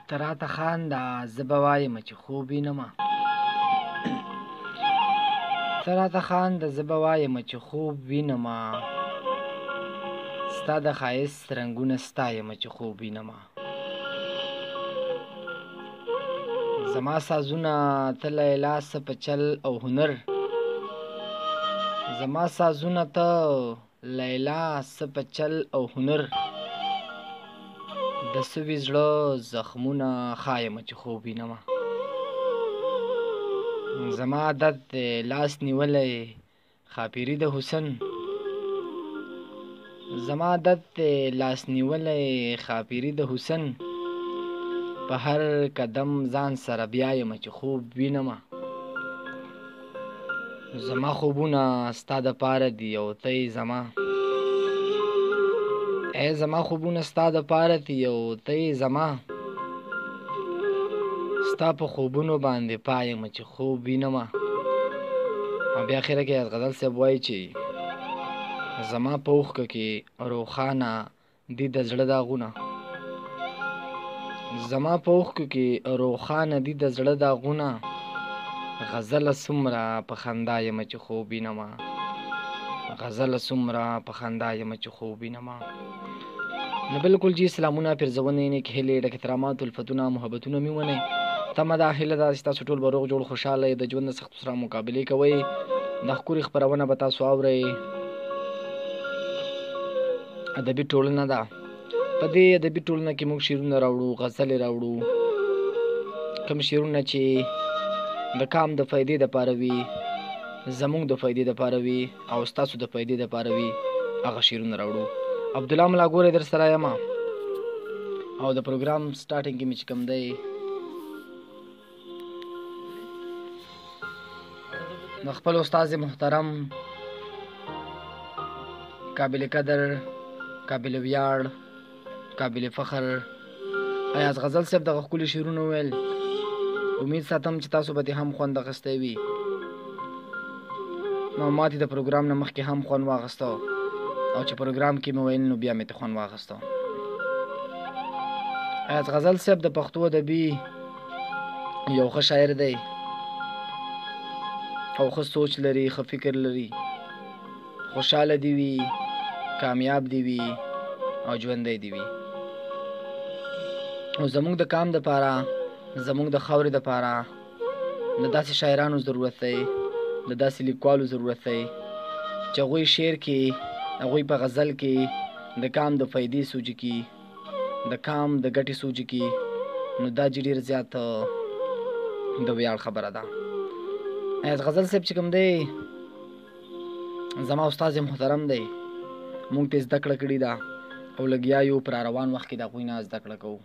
ته راته خانده زه به وایم چې خوب وینمه ته راته خانده زه به وایم چې خوب وینمه ستا د ښایست رنګونه ستایمه چې خوب وینمه زما سازونه ته لیلا څه په چل او هنر زما سازونه ته لیلا څه په چل او هنر د سوي زړه زخمونه ښایمه چې خوب وینمه زما عادت دی لاس نیولی ښاپیري د حسن زما عادت دی لاس نیولی ښاپیري د حسن په هر قدم ځان سره بیایمه چې خوب وینمه زما خوبونه ستا دپاره دي او ته یې زما ای زما خوبونه ستا دپاره دي او ته یې زما ستا په خوبونو باندې پایمه چې خوب وینمه او بیا اخره کې غزل صاحب وایي چې زما په اوښکو کې روښانه دي د زړه داغونه زما په اوښکو کې روښانه دي د زړه داغونه غزله څومره په خندا یمه چې خوب وینمه غزله څومره په خندا یمه چې خوب وینمه نو بلکل جی سلامونه پرزونې نیک هیلې ډک احترامات الفتونه محبتونه مې ونئ تمه دا هیله ده چې تاسو ټول به روغ جوړ خوشحاله د ژوند د سختو سره مقابلې کوئ د ښکلې خپرونه به تاسو اورئ ادبي ټولنه ده په دې ادبي ټولنه کې موږ شعرونه راوړو غزلې راوړو کوم شعرونه چې د کام د فایدې دپاره وي زموږ د فایدې دپاره وي او ستاسو د فایدې دپاره وي هغه شعرونه راوړو عبدالله ملا ګوری در سره یم او د پروګرام سټارټینګ کې مې چې کوم دی د خپل استاد محترم قابل قدر قابل ویاړ قابل فخر ایاز غزل صاحب دغه ښکلي شعرونه وویل امید ساتم چې تاسو به هم خوند اخیستی وي نو ما د پروګرام نه مخکې هم خوند واخیسته او چې پروګرام کې مې ویل نو بیا مې ته خوند واخیسته ایاز غزل صاحب د پښتو ادبي یو ښه شاعر دی او ښه سوچ لري ښه فکر لري خوشحاله دی وي کامیاب دی وي او ژوندی دی وي او زموږ د کام دپاره زموږ د خاورې دپاره د داسې شاعرانو ضرورت دی د داسې لیکوالو ضرورت دی چې هغوی شعر کې هغوی په غزل کې د کام د فایدې سوچ کي د کام د ګټې سوچ کي نو دا چې ډېر زیات د ویاړ خبره ده ایاز غزل صاحب چې کوم دی زما استاد محترم دی مونږ ته زده کړه کړې ده او لګیا یو پر روان وخت کې د هغوی نه زده کړه کوو